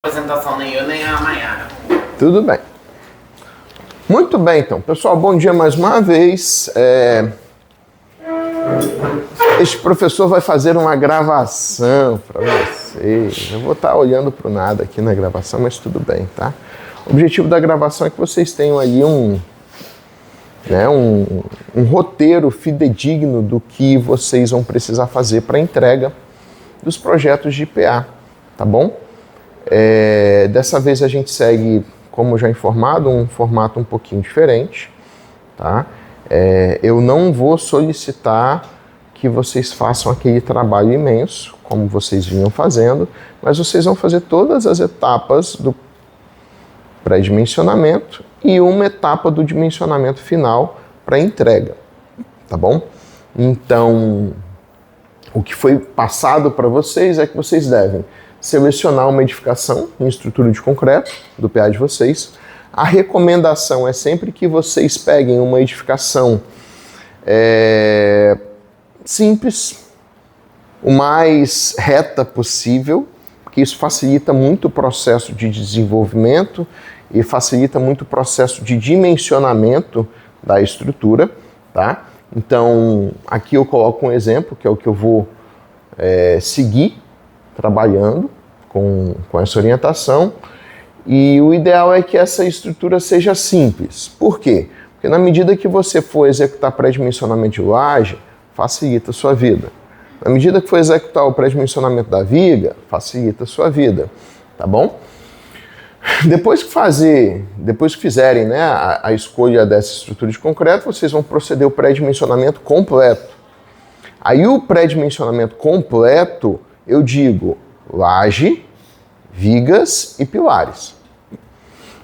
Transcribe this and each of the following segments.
Apresentação nem eu, nem a Mayara. Tudo bem. Muito bem, então. Pessoal, bom dia mais uma vez. Este professor vai fazer uma gravação para vocês. Eu vou estar olhando para o nada aqui na gravação, mas tudo bem, tá? O objetivo da gravação é que vocês tenham ali um roteiro fidedigno do que vocês vão precisar fazer para a entrega dos projetos de IPA, tá bom? Dessa vez a gente segue, como já informado, um formato um pouquinho diferente, tá? Eu não vou solicitar que vocês façam aquele trabalho imenso, como vocês vinham fazendo, mas vocês vão fazer todas as etapas do pré-dimensionamento e uma etapa do dimensionamento final para entrega, tá bom? Então, o que foi passado para vocês é que vocês devem selecionar uma edificação em estrutura de concreto do PA de vocês. A recomendação é sempre que vocês peguem uma edificação simples, o mais reta possível, porque isso facilita muito o processo de desenvolvimento e facilita muito o processo de dimensionamento da estrutura, tá? Então, aqui eu coloco um exemplo, que é o que eu vou seguir trabalhando com essa orientação, e o ideal é que essa estrutura seja simples. Por quê? Porque na medida que você for executar pré-dimensionamento de laje, facilita a sua vida. Na medida que for executar o pré-dimensionamento da viga, facilita a sua vida, tá bom? Depois que fizerem, né, a escolha dessa estrutura de concreto, vocês vão proceder ao pré-dimensionamento completo. Aí o pré-dimensionamento completo, eu digo laje, vigas e pilares.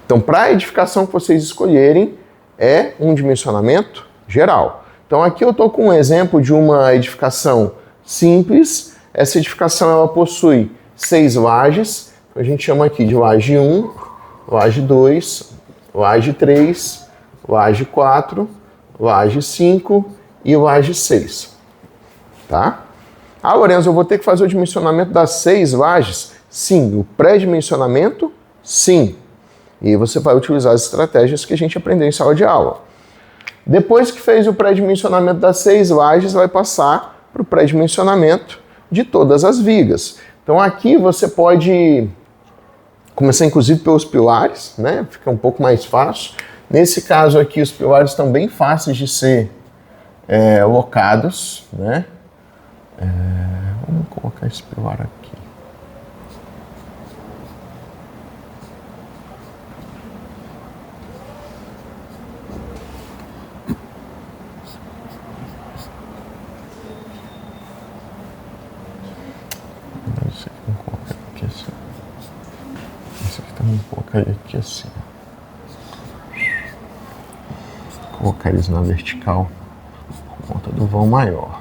Então, para a edificação que vocês escolherem, é um dimensionamento geral. Então, aqui eu estou com um exemplo de uma edificação simples. Essa edificação ela possui 6 lajes. A gente chama aqui de laje 1, laje 2, laje 3, laje 4, laje 5 e laje 6. Tá? Ah, Lorenzo, eu vou ter que fazer o dimensionamento das 6 lajes? Sim. O pré-dimensionamento? Sim. E você vai utilizar as estratégias que a gente aprendeu em sala de aula. Depois que fez o pré-dimensionamento das 6 lajes, vai passar para o pré-dimensionamento de todas as vigas. Então aqui você pode começar inclusive pelos pilares, né? Fica um pouco mais fácil. Nesse caso aqui os pilares estão bem fáceis de ser locados, né? Vamos colocar esse pilar aqui. Esse aqui vamos colocar aqui assim. Esse aqui também vou colocar ele aqui assim. Vou colocar eles na vertical por conta do vão maior.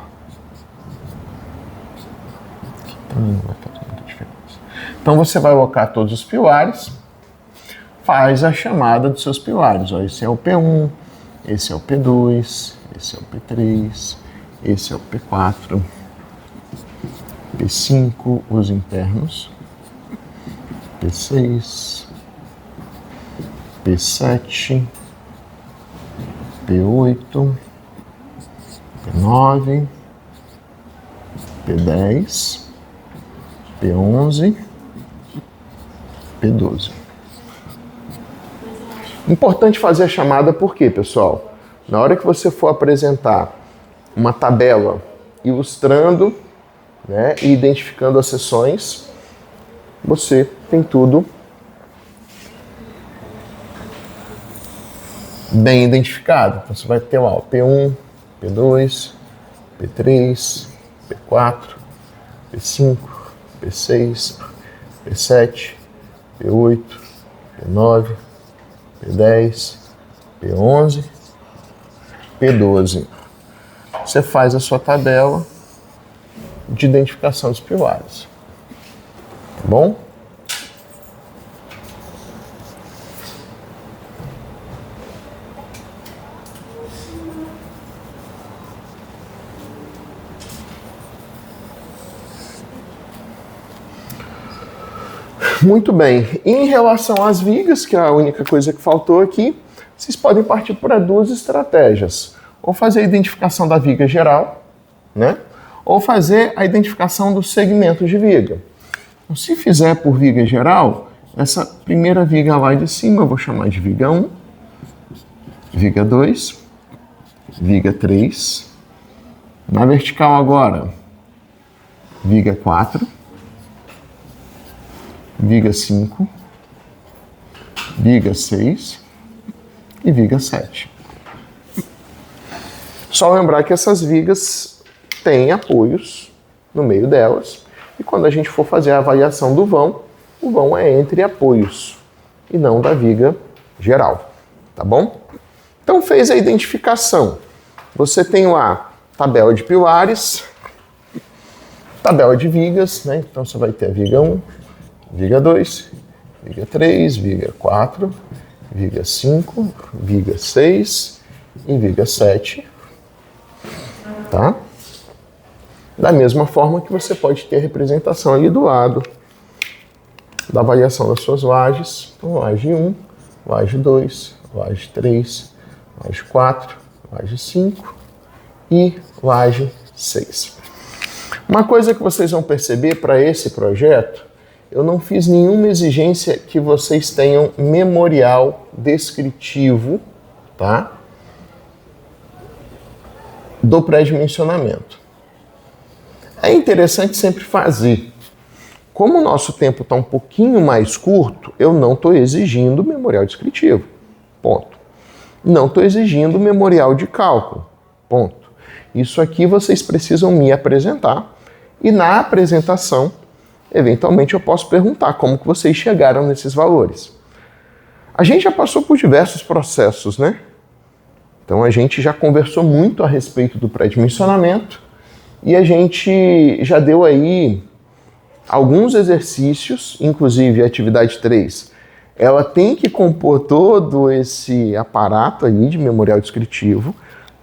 Também não vai fazer muita diferença. Então você vai alocar todos os pilares, faz a chamada dos seus pilares. Ó, esse é o P1, esse é o P2, esse é o P3, esse é o P4, P5, os internos, P6, P7, P8, P9, P10, P11, P12. Importante fazer a chamada por quê, pessoal? Na hora que você for apresentar uma tabela ilustrando, né, e identificando as seções, você tem tudo bem identificado. Então você vai ter lá o P1, P2, P3, P4, P5, P6, P7, P8, P9, P10, P11, P12. Você faz a sua tabela de identificação dos pilares. Tá bom? Muito bem. Em relação às vigas, que é a única coisa que faltou aqui, vocês podem partir para duas estratégias. Ou fazer a identificação da viga geral, né? Ou fazer a identificação dos segmentos de viga. Então, se fizer por viga geral, essa primeira viga lá de cima eu vou chamar de viga 1, viga 2, viga 3. Na vertical agora, viga 4, viga 5, viga 6 e viga 7. Só lembrar que essas vigas têm apoios no meio delas e quando a gente for fazer a avaliação do vão, o vão é entre apoios e não da viga geral, tá bom? Então fez a identificação. Você tem lá tabela de pilares, tabela de vigas, né? Então você vai ter a viga 1, viga 2, viga 3, viga 4, viga 5, viga 6 e viga 7, tá? Da mesma forma que você pode ter a representação ali do lado da avaliação das suas lajes. Então, laje 1, laje 2, laje 3, laje 4, laje 5 e laje 6. Uma coisa que vocês vão perceber para esse projeto, eu não fiz nenhuma exigência que vocês tenham memorial descritivo, tá? Do pré-dimensionamento. É interessante sempre fazer. Como o nosso tempo está um pouquinho mais curto, eu não estou exigindo memorial descritivo. Ponto. Não estou exigindo memorial de cálculo. Ponto. Isso aqui vocês precisam me apresentar e na apresentação, eventualmente eu posso perguntar como que vocês chegaram nesses valores. A gente já passou por diversos processos, né? Então a gente já conversou muito a respeito do pré-dimensionamento e a gente já deu aí alguns exercícios, inclusive a atividade 3. Ela tem que compor todo esse aparato aí de memorial descritivo,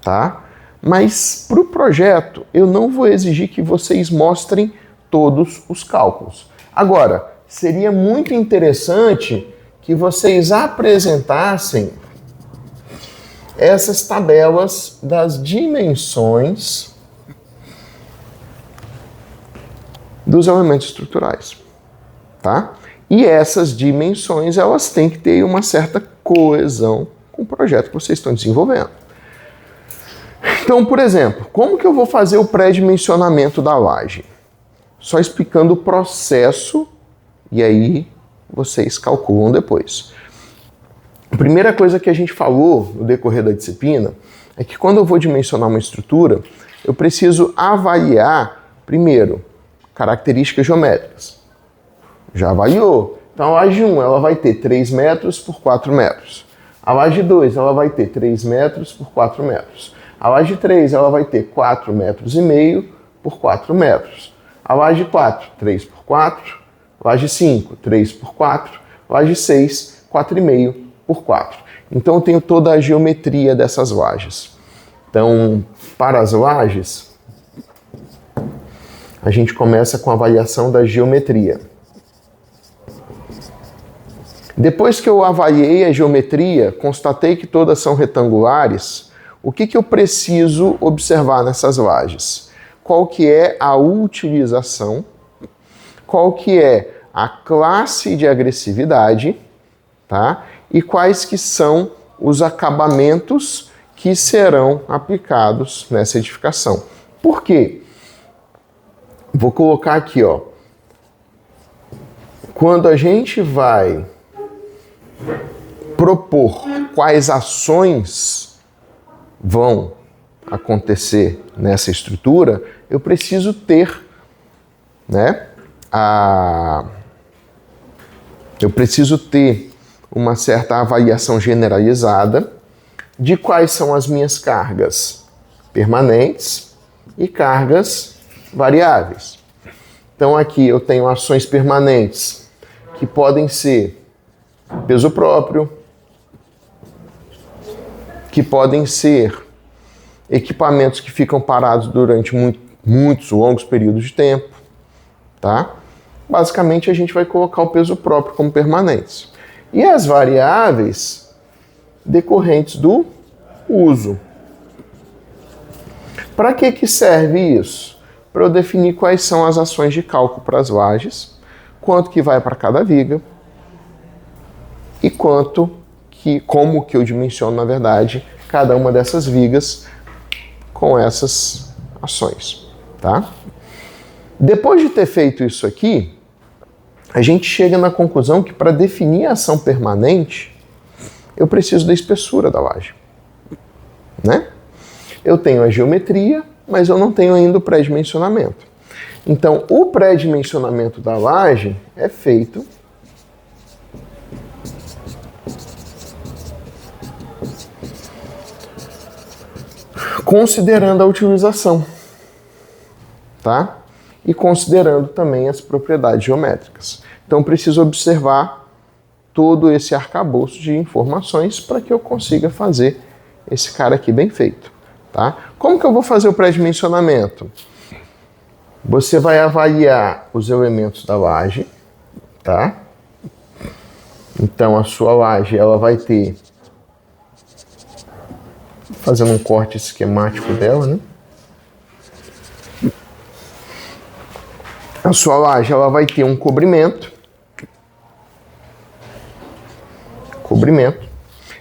tá? Mas para o projeto eu não vou exigir que vocês mostrem todos os cálculos. Agora, seria muito interessante que vocês apresentassem essas tabelas das dimensões dos elementos estruturais, tá? E essas dimensões, elas têm que ter uma certa coesão com o projeto que vocês estão desenvolvendo. Então, por exemplo, como que eu vou fazer o pré-dimensionamento da laje? Só explicando o processo e aí vocês calculam depois. A primeira coisa que a gente falou no decorrer da disciplina é que quando eu vou dimensionar uma estrutura, eu preciso avaliar, primeiro, características geométricas. Já avaliou. Então a laje 1 ela vai ter 3 metros por 4 metros. A laje 2 ela vai ter 3 metros por 4 metros. A laje 3 ela vai ter 4,5 metros por 4 metros. A laje 4, 3 por 4. Laje 5, 3 por 4. Laje 6, 4,5 por 4. Então eu tenho toda a geometria dessas lajes. Então, para as lajes, a gente começa com a avaliação da geometria. Depois que eu avaliei a geometria, constatei que todas são retangulares, o que eu preciso observar nessas lajes? Qual que é a utilização, qual que é a classe de agressividade, tá? E quais que são os acabamentos que serão aplicados nessa edificação. Por quê? Vou colocar aqui, ó. Quando a gente vai propor quais ações vão acontecer nessa estrutura, eu preciso ter, né, eu preciso ter uma certa avaliação generalizada de quais são as minhas cargas permanentes e cargas variáveis. Então aqui eu tenho ações permanentes que podem ser peso próprio, que podem ser equipamentos que ficam parados durante muitos longos períodos de tempo, tá? basicamente a gente vai colocar o peso próprio como permanentes. E as variáveis decorrentes do uso. Para que serve isso? Para eu definir quais são as ações de cálculo para as lajes, quanto que vai para cada viga e como que eu dimensiono, na verdade, cada uma dessas vigas com essas ações, tá? Depois de ter feito isso aqui, a gente chega na conclusão que para definir a ação permanente, eu preciso da espessura da laje, né? Eu tenho a geometria, mas eu não tenho ainda o pré-dimensionamento. Então, o pré-dimensionamento da laje é feito considerando a utilização, tá? E considerando também as propriedades geométricas. Então, preciso observar todo esse arcabouço de informações para que eu consiga fazer esse cara aqui bem feito, tá? Como que eu vou fazer o pré-dimensionamento? Você vai avaliar os elementos da laje, tá? Então, a sua laje, ela vai ter, fazendo um corte esquemático dela, né? A sua laje, ela vai ter um cobrimento.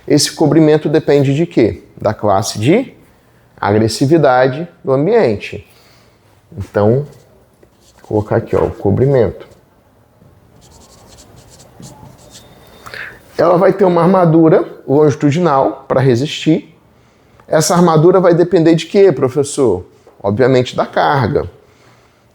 Esse cobrimento depende de quê? Da classe de agressividade do ambiente. Então, vou colocar aqui, ó, o cobrimento. Ela vai ter uma armadura longitudinal para resistir. Essa armadura vai depender de quê, professor? Obviamente da carga.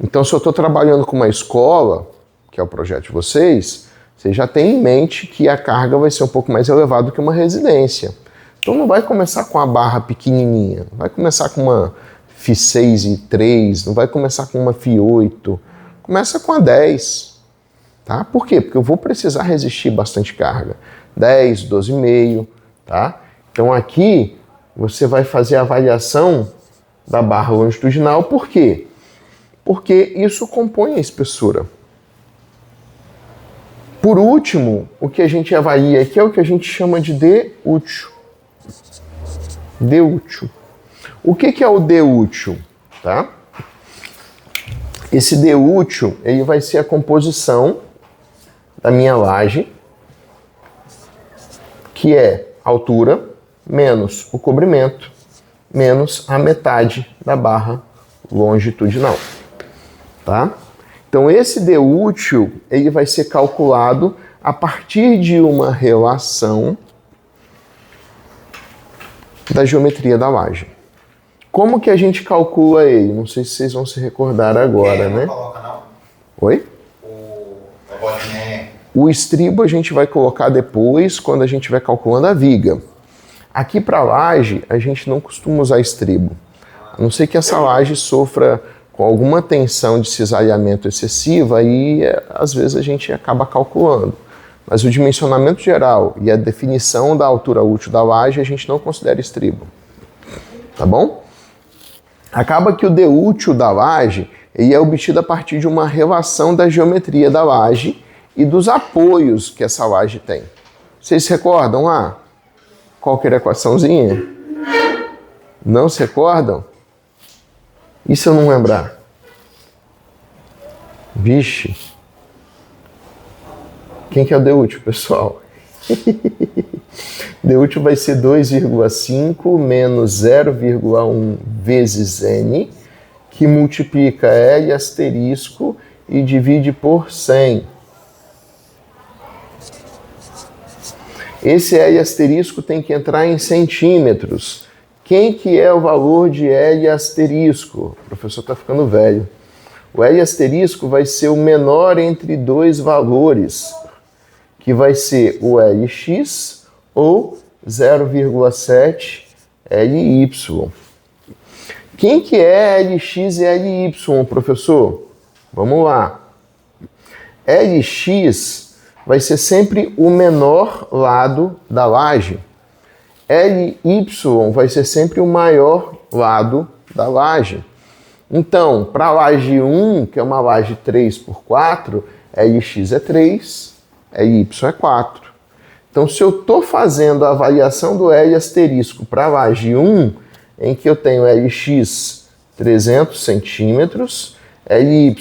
Então, se eu estou trabalhando com uma escola, que é o projeto de vocês já tem em mente que a carga vai ser um pouco mais elevada do que uma residência. Então, não vai começar com a barra pequenininha, vai começar com uma Fi6 e 3, não vai começar com uma Fi8, começa com a 10. Tá? Por quê? Porque eu vou precisar resistir bastante carga. 10, 12,5, tá? Então, aqui você vai fazer a avaliação da barra longitudinal, por quê? Porque isso compõe a espessura. Por último, o que a gente avalia aqui é o que a gente chama de D útil. D útil. O que é o D útil? Tá? Esse D útil, ele vai ser a composição da minha laje, que é altura menos o cobrimento menos a metade da barra longitudinal. Tá? Então, esse D útil, ele vai ser calculado a partir de uma relação da geometria da laje. Como que a gente calcula ele? Não sei se vocês vão se recordar agora, né? Não coloca, não? Oi? O estribo a gente vai colocar depois, quando a gente estiver calculando a viga. Aqui para a laje, a gente não costuma usar estribo. A não ser que essa laje sofra com alguma tensão de cisalhamento excessiva, aí às vezes a gente acaba calculando. Mas o dimensionamento geral e a definição da altura útil da laje a gente não considera estribo. Tá bom? Acaba que o D útil da laje ele é obtido a partir de uma relação da geometria da laje e dos apoios que essa laje tem. Vocês se recordam lá? Qual que era a equaçãozinha? Não se recordam? E se eu não lembrar? Vixe. Quem que é o D útil, pessoal? D útil vai ser 2,5 menos 0,1 vezes N, que multiplica L asterisco e divide por 100. Esse L asterisco tem que entrar em centímetros. Quem que é o valor de L asterisco? O professor está ficando velho. O L asterisco vai ser o menor entre dois valores, que vai ser o Lx ou 0,7 Ly. Quem que é Lx e Ly, professor? Vamos lá. Lx vai ser sempre o menor lado da laje. Ly vai ser sempre o maior lado da laje. Então, para a laje 1, que é uma laje 3x4, Lx é 3, Ly é 4. Então, se eu estou fazendo a variação do L asterisco para a laje 1, em que eu tenho Lx 300 centímetros, Ly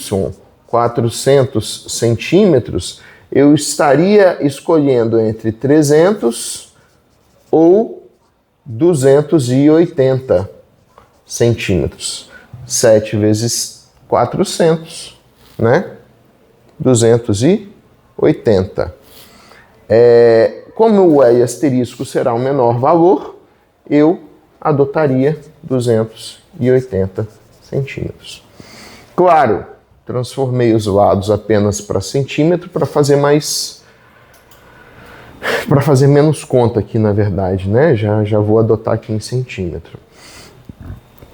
400 centímetros, eu estaria escolhendo entre 300 ou 280 centímetros. 7 vezes 400, né? 280. Como o L asterisco será o menor valor, eu adotaria 280 centímetros. Claro, transformei os lados apenas para centímetro para fazer menos conta aqui, na verdade, né? Já vou adotar aqui em centímetro.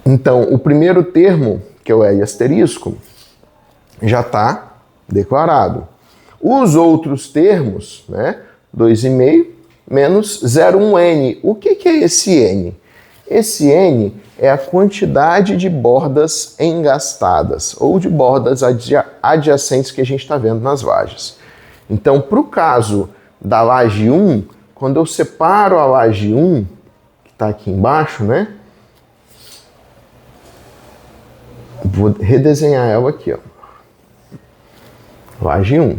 Então, o primeiro termo, que é o L asterisco, já está declarado. Os outros termos, né? 2,5 menos 0,1n. O que é esse n? Esse n é a quantidade de bordas engastadas ou de bordas adjacentes que a gente está vendo nas lajes. Então, para o caso da laje 1, quando eu separo a laje 1, que está aqui embaixo, né? Vou redesenhar ela aqui, ó. Laje 1.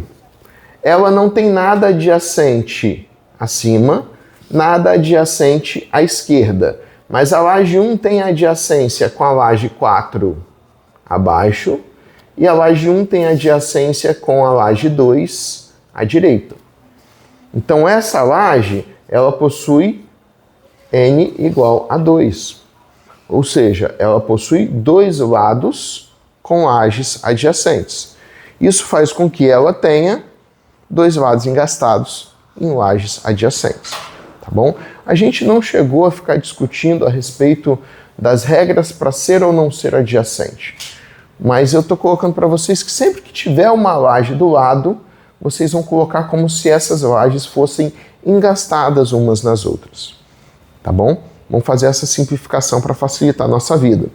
Ela não tem nada adjacente acima, nada adjacente à esquerda. Mas a laje 1 tem adjacência com a laje 4 abaixo e a laje 1 tem adjacência com a laje 2 à direita. Então essa laje, ela possui n igual a 2. Ou seja, ela possui dois lados com lajes adjacentes. Isso faz com que ela tenha dois lados engastados em lajes adjacentes. Tá bom? A gente não chegou a ficar discutindo a respeito das regras para ser ou não ser adjacente. Mas eu estou colocando para vocês que sempre que tiver uma laje do lado, vocês vão colocar como se essas lajes fossem engastadas umas nas outras. Tá bom? Vamos fazer essa simplificação para facilitar a nossa vida.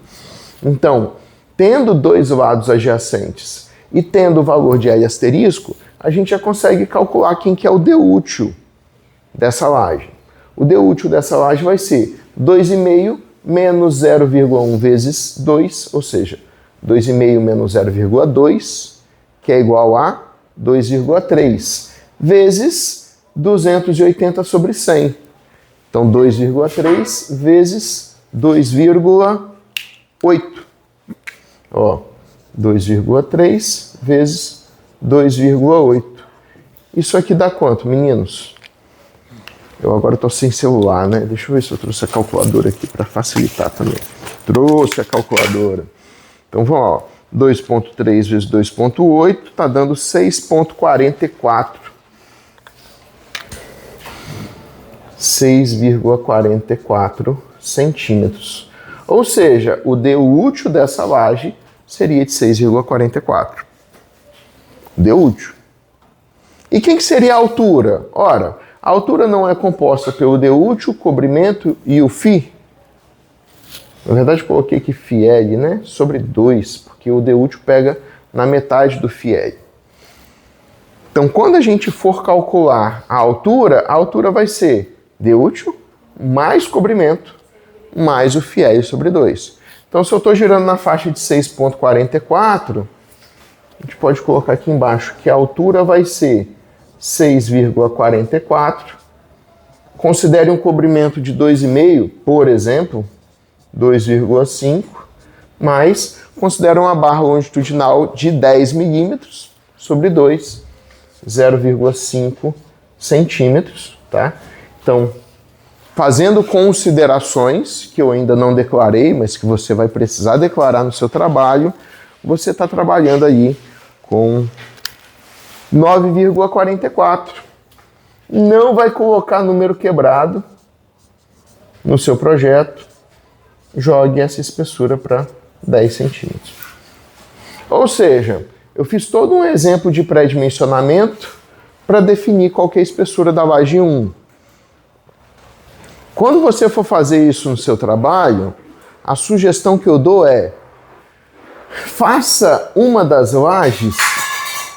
Então, tendo dois lados adjacentes e tendo o valor de L asterisco, a gente já consegue calcular quem que é o D útil dessa laje. O D útil dessa laje vai ser 2,5 menos 0,1 vezes 2, ou seja, 2,5 menos 0,2, que é igual a 2,3, vezes 280 sobre 100. Então, 2,3 vezes 2,8. Ó, 2,3 vezes 2,8. Isso aqui dá quanto, meninos? Eu agora estou sem celular, né? Deixa eu ver se eu trouxe a calculadora aqui para facilitar também. Trouxe a calculadora. Então, vamos lá. 2,3 vezes 2,8 está dando 6,44. 6,44 centímetros. Ou seja, o D útil dessa laje seria de 6,44. D útil. E quem que seria a altura? Ora, a altura não é composta pelo D útil, cobrimento e o φ. Na verdade, eu coloquei aqui φl, né? Sobre 2, porque o D útil pega na metade do φl. Então, quando a gente for calcular a altura vai ser D útil mais cobrimento mais o φl sobre 2. Então, se eu estou girando na faixa de 6,44, a gente pode colocar aqui embaixo que a altura vai ser 6,44. Considere um cobrimento de 2,5, por exemplo, 2,5, mais considere uma barra longitudinal de 10 milímetros sobre 2, 0,5 centímetros, tá? Então, fazendo considerações que eu ainda não declarei, mas que você vai precisar declarar no seu trabalho, você está trabalhando aí com 9,44. Não vai colocar número quebrado no seu projeto. Jogue essa espessura para 10 centímetros. Ou seja, eu fiz todo um exemplo de pré-dimensionamento para definir qual que é a espessura da laje 1. Quando você for fazer isso no seu trabalho, a sugestão que eu dou é: faça uma das lajes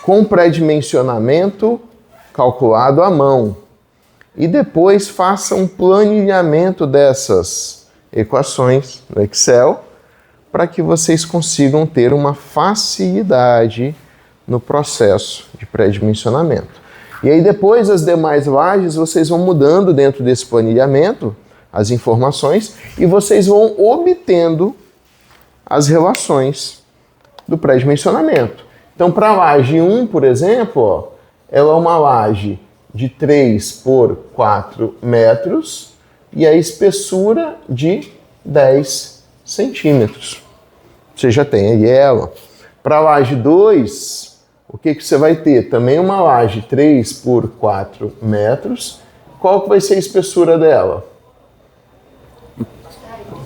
com pré-dimensionamento calculado à mão. E depois faça um planilhamento dessas equações no Excel para que vocês consigam ter uma facilidade no processo de pré-dimensionamento. E aí depois as demais lajes vocês vão mudando dentro desse planilhamento as informações e vocês vão obtendo as relações do pré-dimensionamento. Então para a laje 1, por exemplo, ó, ela é uma laje de 3 por 4 metros e a espessura de 10 centímetros. Você já tem aí ela. Para a laje 2, o que você vai ter? Também uma laje 3 por 4 metros. Qual que vai ser a espessura dela?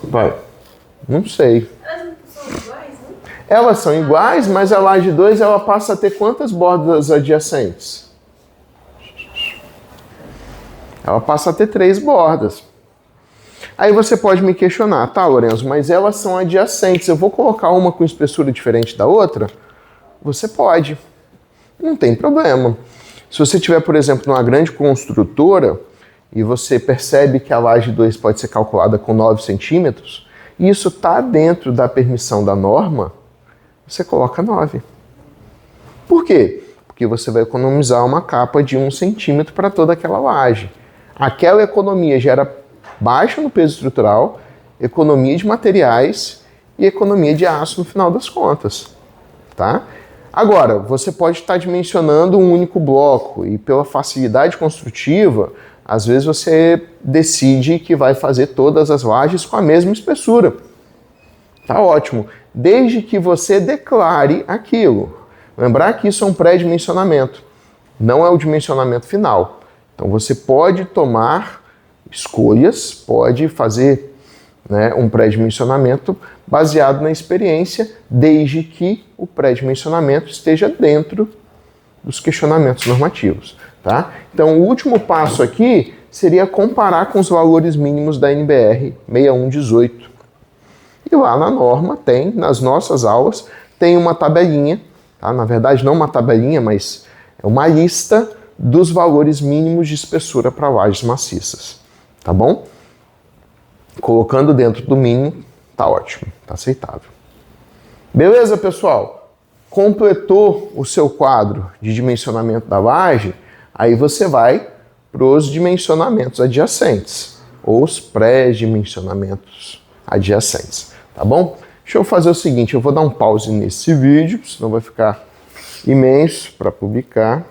Vai. Não sei. Elas não são iguais, né? Elas são iguais, mas a laje 2 ela passa a ter quantas bordas adjacentes? Ela passa a ter 3 bordas. Aí você pode me questionar, tá, Lorenzo, mas elas são adjacentes, eu vou colocar uma com espessura diferente da outra? Você pode, não tem problema. Se você tiver, por exemplo, numa grande construtora e você percebe que a laje 2 pode ser calculada com 9 centímetros, e isso está dentro da permissão da norma, você coloca 9. Por quê? Porque você vai economizar uma capa de 1 centímetro para toda aquela laje. Aquela economia gera baixa no peso estrutural, economia de materiais e economia de aço no final das contas, tá? Agora, você pode estar dimensionando um único bloco e pela facilidade construtiva, às vezes você decide que vai fazer todas as lajes com a mesma espessura. Tá ótimo, desde que você declare aquilo. Lembrar que isso é um pré-dimensionamento, não é o dimensionamento final. Então você pode tomar escolhas, pode fazer, né, um pré-dimensionamento baseado na experiência, desde que o pré-dimensionamento esteja dentro dos questionamentos normativos. Tá? Então o último passo aqui seria comparar com os valores mínimos da NBR 6118. E lá na norma tem, nas nossas aulas, tem uma tabelinha, tá? Na verdade não uma tabelinha, mas é uma lista dos valores mínimos de espessura para lajes maciças, tá bom? Colocando dentro do mínimo, tá ótimo, tá aceitável. Beleza, pessoal? Completou o seu quadro de dimensionamento da laje, aí você vai para os dimensionamentos adjacentes, ou os pré-dimensionamentos adjacentes, tá bom? Deixa eu fazer o seguinte, eu vou dar um pause nesse vídeo, senão vai ficar imenso para publicar.